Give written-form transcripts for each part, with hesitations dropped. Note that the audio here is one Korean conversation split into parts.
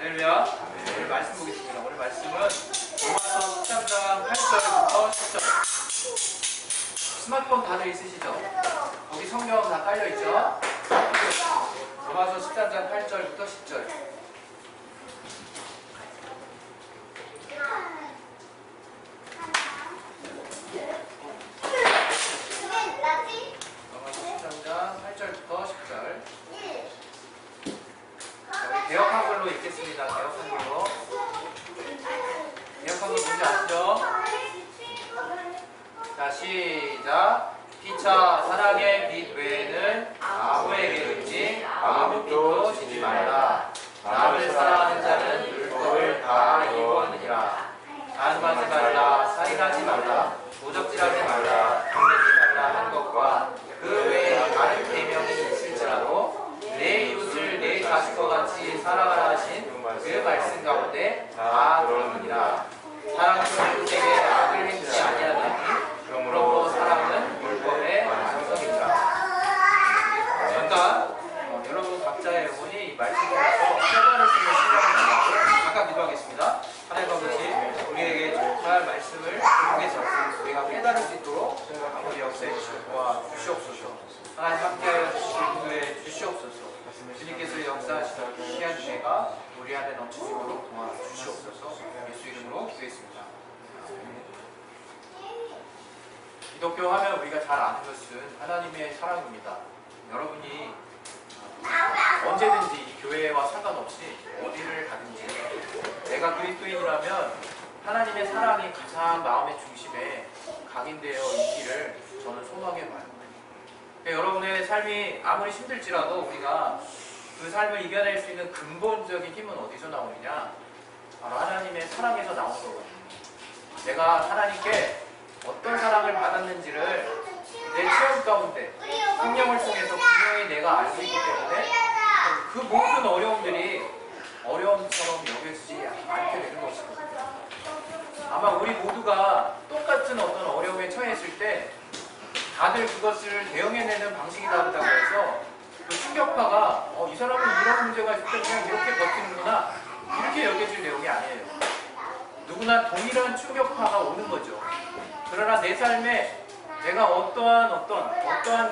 할렐루야. 오늘 말씀 보겠습니다. 오늘 말씀은 로마서 13장 8절부터 10절. 스마트폰 다들 있으시죠? 거기 성경 다 깔려있죠? 로마서 13장 8절부터 10절. 로마서 13장 8절부터 10절. 개혁 한글로 읽겠습니다. 개혁 한글로. 개혁 한글 뭔지 아시죠? 자, 시작. 피차 사랑의 빛 외에는 아무에게든지 아무 빛도 지지 말라. 남을 사랑하는 자는 율법을 다 이루었느니라. 간음하지 말라, 살인하지 말라, 도적질하지 말라, 흉내지 말라 한 것과 그 외에 다른 계명이 있을지라도 내 이웃을 내 자식과 같이 사랑하라 하신 그 말씀 가운데 다 들었느니라. 사랑은 이웃에게 악을 행치 아니하느니 그러므로 사랑은 율법의 완성이니라. 잠깐 여러분 각자의 영혼이 이 말씀에서 깨달을 수 있는 시간을 잠깐 기도하겠습니다. 하나님 아버지, 우리에게 잘 말씀을 통해서 우리가 깨달을 수 있도록 아버지 역사해 주시옵소서. 하나님 함께하여 주실 구해 주시옵소서. 주님께서 역사하시던 귀한 은혜가 우리 안에 넘치도록 도와주시옵소서. 예수 이름으로 기도했습니다. 기독교 하면 우리가 잘 아는 것은 하나님의 사랑입니다. 여러분이 언제든지 이 교회와 상관없이 어디를 가든지 내가 그리스도인이라면 하나님의 사랑이 가장 마음의 중심에 각인되어 있기를 저는 소망해 봐요. 여러분의 삶이 아무리 힘들지라도 우리가 그 삶을 이겨낼 수 있는 근본적인 힘은 어디서 나오느냐? 바로 하나님의 사랑에서 나오는 거거든요. 내가 하나님께 어떤 사랑을 받았는지를 내 체험 가운데 성령을 통해서 분명히 내가 알고 있기 때문에 그 모든 어려움들이 어려움처럼 여겨지지 않게 되는 것이거든요. 아마 우리 모두가 똑같은 어떤 어려움에 처했을 때 다들 그것을 대응해내는 방식이 다르다고 해서 그 충격파가 이 사람은 이런 문제가 있을 때 그냥 이렇게 버티는구나 이렇게 여겨질 내용이 아니에요. 누구나 동일한 충격파가 오는 거죠. 그러나 내 삶에 내가 어떠한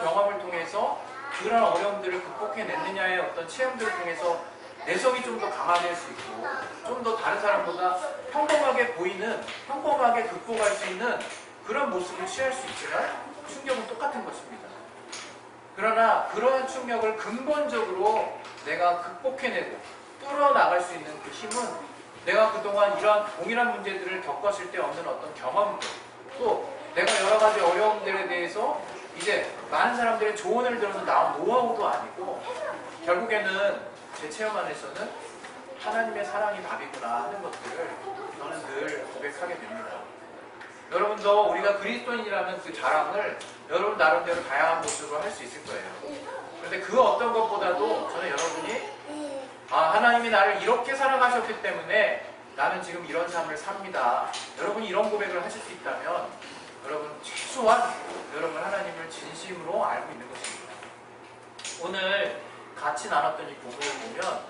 경험을 통해서 그런 어려움들을 극복해냈느냐의 어떤 체험들을 통해서 내성이 좀 더 강화될 수 있고 좀 더 다른 사람보다 평범하게 보이는, 평범하게 극복할 수 있는 그런 모습을 취할 수 있지만 충격은 똑같은 것입니다. 그러나 그러한 충격을 근본적으로 내가 극복해내고 뚫어나갈 수 있는 그 힘은 내가 그동안 이러한 동일한 문제들을 겪었을 때 얻는 어떤 경험들, 또 내가 여러 가지 어려움들에 대해서 이제 많은 사람들의 조언을 들어서 나온 노하우도 아니고 결국에는 제 체험 안에서는 하나님의 사랑이 답이구나 하는 것들을 저는 늘 고백하게 됩니다. 여러분도 우리가 그리스도인이라는 그 자랑을 여러분 나름대로 다양한 모습으로 할 수 있을 거예요. 그런데 그 어떤 것보다도 저는 여러분이 하나님이 나를 이렇게 사랑하셨기 때문에 나는 지금 이런 삶을 삽니다. 여러분이 이런 고백을 하실 수 있다면 여러분 최소한 여러분 하나님을 진심으로 알고 있는 것입니다. 오늘 같이 나눴던 이 부분을 보면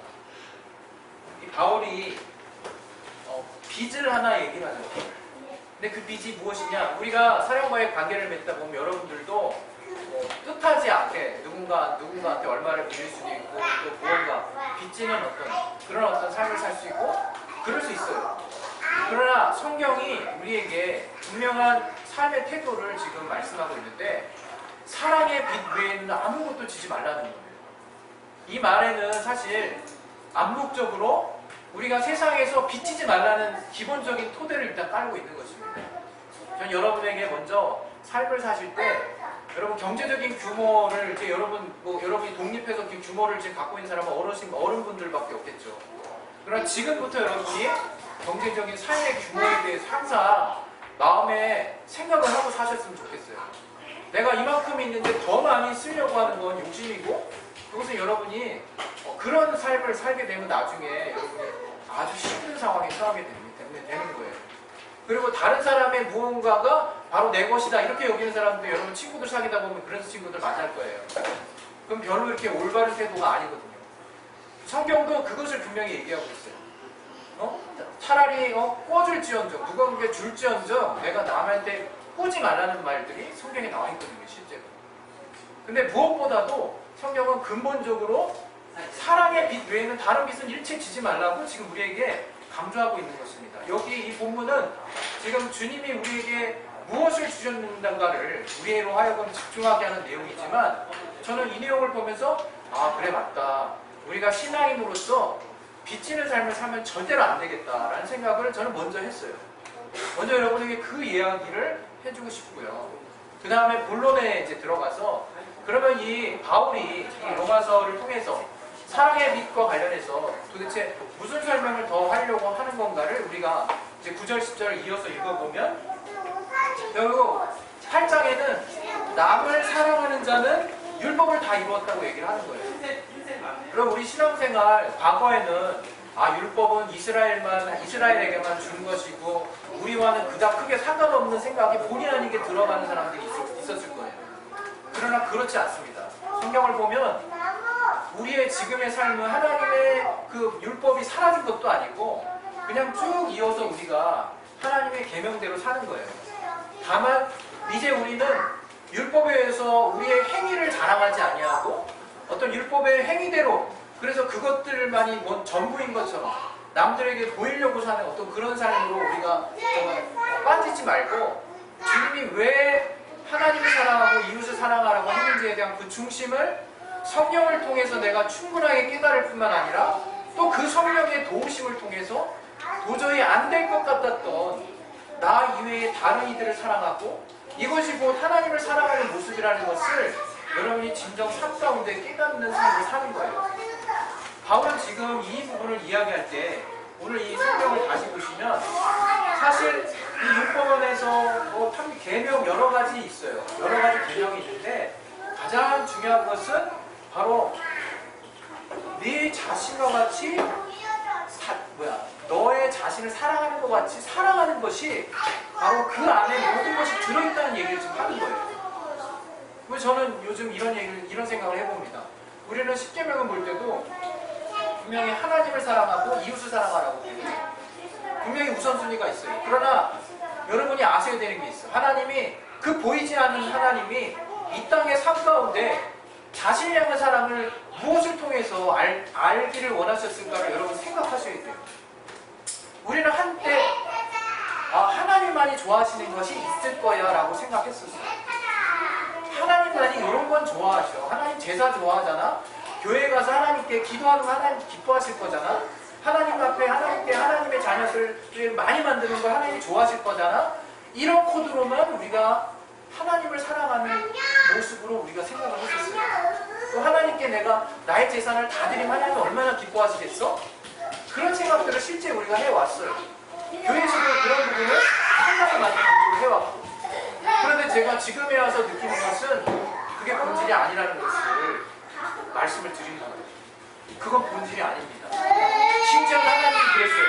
이 바울이 빚을 하나 얘기를 하죠. 근데 그 빚이 무엇이냐? 우리가 사령과의 관계를 맺다 보면 여러분들도 뜻하지 않게 누군가한테 얼마를 빌릴 수도 있고 또 무언가 빚지는 그런 어떤 삶을 살 수 있고 그럴 수 있어요. 그러나 성경이 우리에게 분명한 삶의 태도를 지금 말씀하고 있는데 사랑의 빚 외에는 아무것도 지지 말라는 거예요. 이 말에는 사실 암묵적으로 우리가 세상에서 빚지지 말라는 기본적인 토대를 일단 깔고 있는 것입니다. 전 여러분에게 먼저 삶을 사실 때 여러분 경제적인 규모를 이제 여러분이 독립해서 규모를 지금 갖고 있는 사람은 어른분들밖에 없겠죠. 그러나 지금부터 여러분이 경제적인 삶의 규모에 대해서 항상 마음에 생각을 하고 사셨으면 좋겠어요. 내가 이만큼 있는데 더 많이 쓰려고 하는 건 욕심이고 그것은 여러분이 그런 삶을 살게 되면 나중에 여러분이 아주 힘든 상황에 처하게 되는 거예요. 그리고 다른 사람의 무언가가 바로 내 것이다 이렇게 여기는 사람도 여러분 친구들 사귀다 보면 그런 친구들 만날 거예요. 그럼 별로 이렇게 올바른 태도가 아니거든요. 성경도 그것을 분명히 얘기하고 있어요. 차라리 꿔줄지언정, 무거운 게 줄지언정 내가 남한테 꾸지 말라는 말들이 성경에 나와 있거든요, 실제로. 근데 무엇보다도 성경은 근본적으로 사랑의 빛 외에는 다른 빛은 일체 지지 말라고 지금 우리에게 강조하고 있는 것입니다. 여기 이 본문은 지금 주님이 우리에게 무엇을 주셨는가를 우리로 하여금 집중하게 하는 내용이지만, 저는 이 내용을 보면서 아, 그래, 맞다. 우리가 신앙인으로서 비치는 삶을 살면 절대로 안 되겠다라는 생각을 저는 먼저 했어요. 먼저 여러분에게 그 이야기를 해주고 싶고요. 그 다음에 본론에 이제 들어가서, 그러면 이 바울이 이 로마서를 통해서 사랑의 빛과 관련해서 도대체 무슨 설명을 더 하려고 하는 건가를 우리가 이제 9절, 10절을 이어서 읽어보면, 결국 8장에는 남을 사랑하는 자는 율법을 다 이루었다고 얘기를 하는 거예요. 그럼 우리 신앙생활 과거에는 율법은 이스라엘에게만 준 것이고 우리와는 그닥 크게 상관없는 생각이 본의 아니게 들어가는 사람들이 있었을 거예요. 그러나 그렇지 않습니다. 성경을 보면 우리의 지금의 삶은 하나님의 그 율법이 사라진 것도 아니고 그냥 쭉 이어서 우리가 하나님의 계명대로 사는 거예요. 다만 이제 우리는 율법에 의해서 우리의 행위를 자랑하지 아니하고 어떤 율법의 행위대로, 그래서 그것들만이 뭔 전부인 것처럼 남들에게 보이려고 사는 어떤 그런 삶으로 우리가 정말 빠지지 말고, 주님이 왜 하나님을 사랑하고 이웃을 사랑하라고 했는지에 대한 그 중심을 성령을 통해서 내가 충분하게 깨달을 뿐만 아니라 또 그 성령의 도우심을 통해서 도저히 안 될 것 같았던 나 이외의 다른 이들을 사랑하고, 이것이 곧 하나님을 사랑하는 모습이라는 것을 여러분이 진정 삶 가운데 깨닫는 삶을 사는 거예요. 바울은 지금 이 부분을 이야기할 때 오늘 이 성경을 다시 보시면 사실 이 율법원에서 계명 여러 가지 있어요. 여러 가지 계명이 있는데 가장 중요한 것은 바로 네 자신과 같이 너의 자신을 사랑하는 것 같이 사랑하는 것이 바로 그 안에 모든 것이 들어있다는 얘기를 지금 하는 거예요. 그래서 저는 요즘 이런 생각을 해봅니다. 우리는 십계명을 볼 때도 분명히 하나님을 사랑하고 이웃을 사랑하라고 해요. 분명히 우선순위가 있어요. 그러나 여러분이 아셔야 되는 게 있어요. 하나님이, 그 보이지 않는 하나님이 이 땅의 삶 가운데 자신을 향한 사랑을 무엇을 통해서 알기를 원하셨을까를 여러분 생각하셔야 돼요. 우리는 한때 하나님만이 좋아하시는 것이 있을 거야 라고 생각했었어요. 하나님만이 이런 건 좋아하셔. 하나님 제사 좋아하잖아. 교회 가서 하나님께 기도하는 거 하나님 기뻐하실 거잖아. 하나님 앞에 하나님께 하나님의 자녀들을 많이 만드는 걸 하나님이 좋아하실 거잖아. 이런 코드로만 우리가 하나님을 사랑하는 모습으로 우리가 생각을 했었어요. 또 하나님께 내가 나의 재산을 다 드리면 하나님 얼마나 기뻐하시겠어? 그런 생각들을 실제 우리가 해왔어요. 교회에서도 그런 부분을 상당히 많이 강조를 해왔고, 그런데 제가 지금에 와서 느끼는 것은 그게 본질이 아니라는 것을 말씀을 드리는 거예요. 그건 본질이 아닙니다. 심지어 하나님이 그랬어요.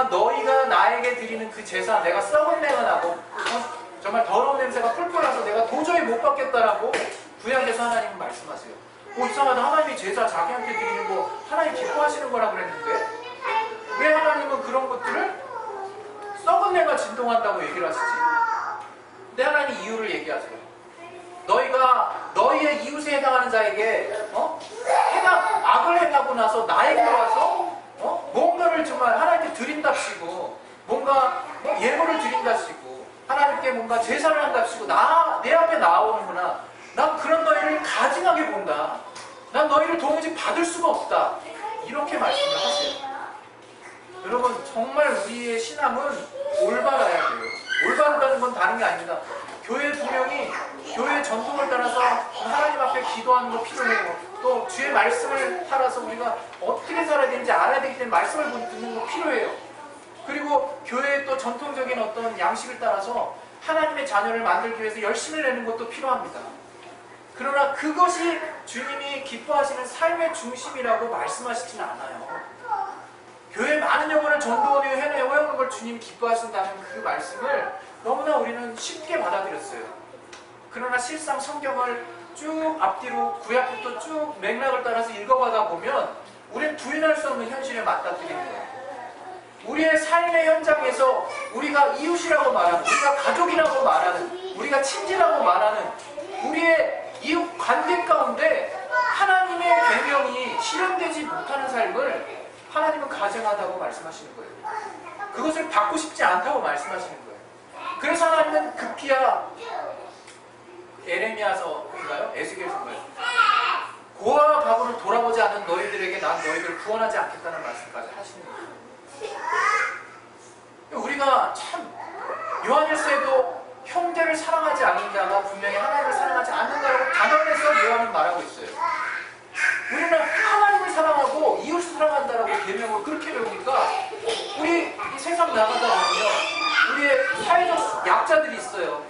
너희가 나에게 드리는 그 제사, 내가 썩은 내가 나고 정말 더러운 냄새가 풀풀 나서 내가 도저히 못 받겠다라고 구약에서 하나님은 말씀하세요. 이상하다. 하나님이 제사 자기한테 드리는 거 하나님 기뻐하시는 거라 그랬는데 왜 하나님은 그런 것들을 썩은 내가 진동한다고 얘기를 하시지? 근데 하나님 이유를 얘기하세요. 너희가 너희의 이웃에 해당하는 자에게 악을 행하고 나서 나에게 와서 뭔가를 정말 하나님께 드린답시고 뭔가 예물을 드린답시고 하나님께 뭔가 제사를 한답시고 내 앞에 나오는구나. 난 그런 너희를 가증하게 본다. 난 너희를 도무지 받을 수가 없다. 이렇게 말씀을 하세요. 여러분, 정말 우리의 신앙은 올바라야 돼요. 올바르다는 건 다른 게 아닙니다. 교회 분명히 교회 전통을 따라서 하나님 앞에 기도하는 거 필요해요. 또 주의 말씀을 따라서 우리가 어떻게 살아야 되는지 알아야 되기 때문에 말씀을 듣는 거 필요해요. 그리고 교회의 또 전통적인 어떤 양식을 따라서 하나님의 자녀를 만들기 위해서 열심을 내는 것도 필요합니다. 그러나 그것이 주님이 기뻐하시는 삶의 중심이라고 말씀하시지는 않아요. 교회 많은 영혼을 전도원에 해오는 걸 주님이 기뻐하신다는 그 말씀을 너무나 우리는 쉽게 받아들였어요. 그러나 실상 성경을 쭉 앞뒤로 구약부터 쭉 맥락을 따라서 읽어가다 보면 우리는 부인할 수 없는 현실에 맞닥뜨리는 거예요. 우리의 삶의 현장에서 우리가 이웃이라고 말하는, 우리가 가족이라고 말하는, 우리가 친지라고 말하는 우리의 이웃 관계 가운데 하나님의 계명이 실현되지 못하는 삶을 하나님은 가증하다고 말씀하시는 거예요. 그것을 받고 싶지 않다고 말씀하시는 거예요. 그래서 하나님은 급기야 에레미야서인가요? 에스겔서인가요? 고아와 과부를 돌아보지 않은 너희들에게 난 너희들을 구원하지 않겠다는 말씀까지 하시는 거예요. 우리가 참 요한일서에도 형제를 사랑하지 않는 자가 분명히 하나님을 사랑하지 않는다라고 단언해서 요한은 말하고 있어요. 우리는 하나님을 사랑하고 이웃을 사랑한다라고 계명을 그렇게 배우니까 우리 이 세상 나가다 보면 우리의 사회적 약자들이 있어요.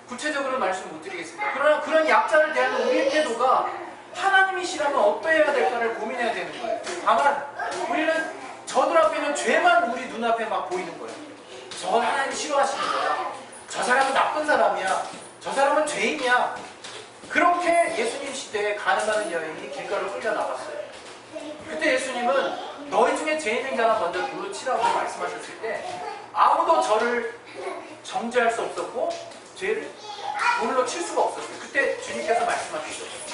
구체적으로 말씀 못 드리겠습니다. 그러나 그런 약자를 대하는 우리의 태도가 하나님이시라면 어떠해야 될까를 고민해야 되는 거예요. 다만 우리는 저들 앞에는 죄만 우리 눈앞에 막 보이는 거예요. 저건 하나님이 싫어하시는 거야. 저 사람은 나쁜 사람이야. 저 사람은 죄인이야. 그렇게 예수님 시대에 가늠하는 여인이 길가로 끌려 나갔어요. 그때 예수님은 너희 중에 죄 있는 자가 먼저 돌로 치라고 말씀하셨을 때 아무도 저를 정죄할 수 없었고 죄를 돌로 칠 수가 없었어요. 그때 주님께서 말씀하셨어요.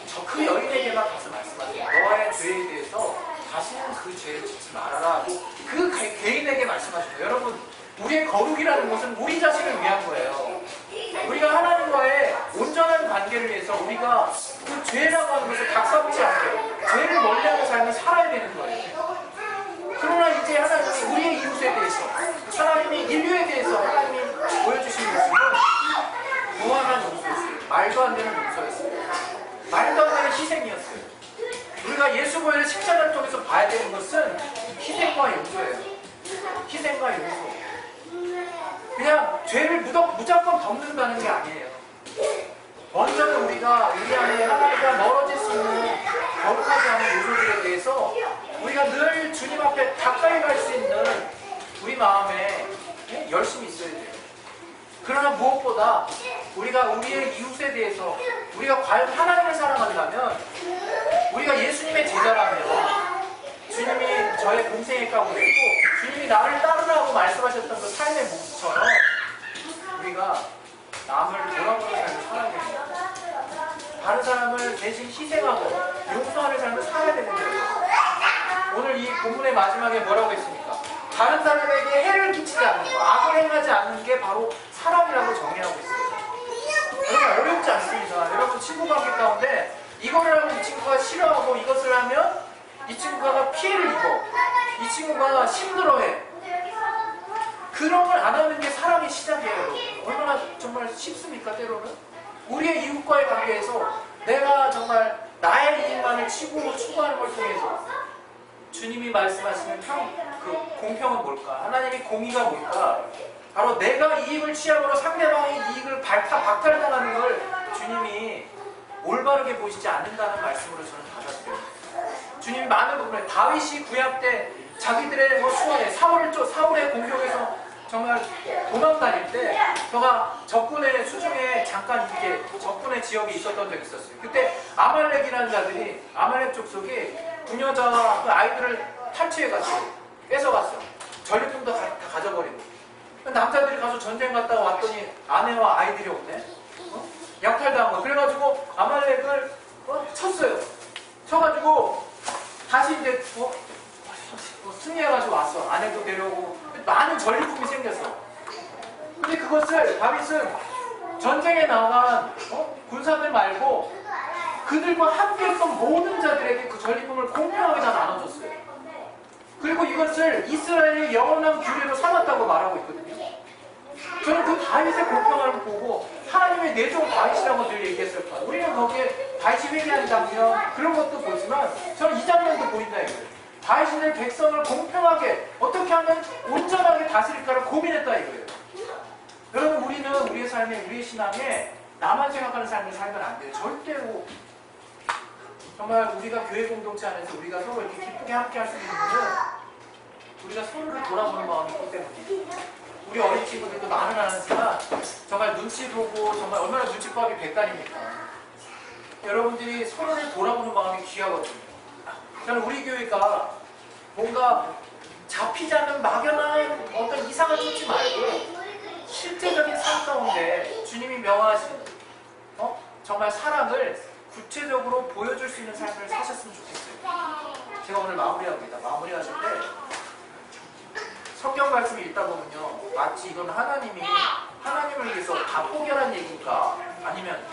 저 그 여인에게만 가서 말씀하세요. 너의 죄에 대해서 다시는 그 죄를 짓지 말아라 하고 그 개인에게 말씀하신 거예요. 여러분, 우리의 거룩이라는 것은 우리 자신을 위한 거예요. 우리가 하나님과의 온전한 관계를 위해서 우리가 그 죄라고 하는 것을 닥삼지 않게 죄를 멀리하는 삶을 살아야 되는 거예요. 그러나 이제 하나님이 우리의 이웃에 대해서, 하나님이 인류에 대해서 하나님이 보여주신 모습은 무한한 용서였어요. 말도 안 되는 용서였어요. 말도 안 되는 희생이었어요. 우리가 예수 보혈의 십자가를 통해서 봐야 되는 것은 희생과 용서예요. 희생과 용서. 그냥 죄를 무조건 덮는다는 게 아니에요. 먼저는 우리가 우리 안에 하나님과 멀어질 수 있는 거룩하지 않은 요소들에 대해서 우리가 늘 주님 앞에 가까이 갈 수 있는 우리 마음에 열심히 있어야 돼요. 그러나 무엇보다 우리가 우리의 이웃에 대해서 우리가 과연 하나님을 사랑한다면, 우리가 예수님의 제자라면, 주님이 저의 동생의 가운데 있고 주님이 나를 따르라고 말씀하셨던 그 삶의 모습처럼 우리가 남을 돌아보는 삶을 살아야 됩니다. 다른 사람을 대신 희생하고 용서하는 삶을 살아야 되는 거예요. 오늘 이 본문의 마지막에 뭐라고 했습니까? 다른 사람에게 해를 끼치지 않는 거, 악을 행하지 않는 게 바로 사랑이라고 정의하고 있어요. 여러분, 어렵지 않습니다. 여러분, 친구 관계 가운데 이거를 하면 이 친구가 싫어하고 이것을 하면 이 친구가 피해를 입어. 이 친구가 힘들어해. 그런 걸 안 하는 게 사랑의 시작이에요. 얼마나 정말 쉽습니까, 때로는? 우리의 이웃과의 관계에서 내가 정말 나의 이익만을 치고 추구하는 걸 통해서 주님이 말씀하시는 그 공평은 뭘까? 하나님의 공의가 뭘까? 바로 내가 이익을 취함으로 상대방의 이익을 박탈당하는 걸 주님이 올바르게 보시지 않는다는 말씀으로 저는 받아들여요. 주님이 많은 부분에 다윗이 구약 때 자기들의 수원에 사울의 공격에서 정말 도망다닐 때 저가 적군의 수중에 잠깐 이렇게 적군의 지역이 있었던 적이 있었어요. 그때 아말렉이라는 자들이, 아말렉 족속이 부녀자와 그 아이들을 탈취해가지고 뺏어갔어요. 전리품도 다 가져버리고. 남자들이 가서 전쟁 갔다가 왔더니 아내와 아이들이 없네. 약탈당한 거. 그래가지고 아말렉을 쳤어요. 쳐가지고 다시 이제 승리해가지고 왔어. 아내도 데려오고 많은 전리품이 생겼어. 근데 그것을 다윗은 전쟁에 나간 군사들 말고 그들과 함께했던 모든 자들에게 그 전리품을 공평하게 다 나눠줬어요. 그리고 이것을 이스라엘의 영원한 규례로 삼았다고 말하고 있거든요. 저는 그 다윗의 공평함을 보고 하나님의 내종 다윗이라고 늘 얘기했을 거예요. 우리는 거기에 다윗이 회개한 장면 그런 것도 보지만 저는 이 장면도 보인다 이거예요. 다윗이 늘 백성을 공평하게 어떻게 하면 온전하게 다스릴까를 고민했다 이거예요. 여러분, 우리는 우리의 삶에, 우리의 신앙에 나만 생각하는 삶을 살면 안 돼요. 절대로. 정말 우리가 교회 공동체 안에서 우리가 서로 이렇게 기쁘게 함께 할 수 있는 것은 우리가 서로를 돌아보는 마음이 있기 때문이에요. 우리 어린 친구들도 말은 안 하지만 정말 눈치 보고 정말 얼마나 눈치밥이 백단입니까? 여러분들이 서로를 돌아보는 마음이 귀하거든요. 저는 우리 교회가 뭔가 잡히지 않는 막연한 어떤 이상을 쫓지 말고 실제적인 삶 가운데 주님이 명하신 정말 사랑을 구체적으로 보여줄 수 있는 삶을 사셨으면 좋겠어요. 제가 오늘 마무리합니다. 마무리하실 때 성경 말씀을 읽다 보면요, 마치 이건 하나님이 하나님을 위해서 다 포기하라는 얘기인가, 아니면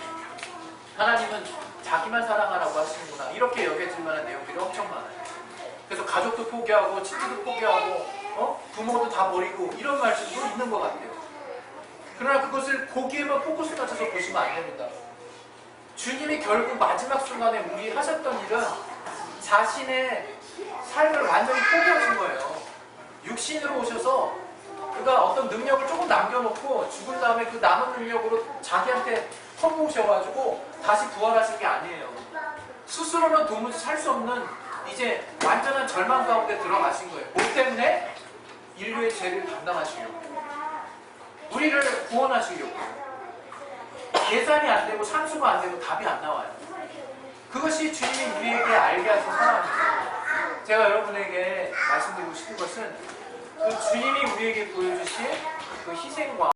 하나님은 자기만 사랑하라고 하시는구나, 이렇게 여겨질 만한 내용들이 엄청 많아요. 그래서 가족도 포기하고 친구도 포기하고 부모도 다 버리고 이런 말씀도 있는 것 같아요. 그러나 그것을 거기에만 포커스 맞춰서 보시면 안 됩니다. 주님이 결국 마지막 순간에 우리 하셨던 일은 자신의 삶을 완전히 포기하신 거예요. 육신으로 오셔서 그가 어떤 능력을 조금 남겨놓고 죽은 다음에 그 남은 능력으로 자기한테 퍼부으셔가지고 다시 부활하신 게 아니에요. 스스로는 도무지 살 수 없는 이제 완전한 절망 가운데 들어가신 거예요. 뭐 때문에? 인류의 죄를 담당하시려고, 우리를 구원하시려고. 계산이 안 되고 산수가 안 되고 답이 안 나와요. 그것이 주님이 우리에게 알게 하신 사랑입니다. 제가 여러분에게 말씀드리고 싶은 것은 그 주님이 우리에게 보여주신 그 희생과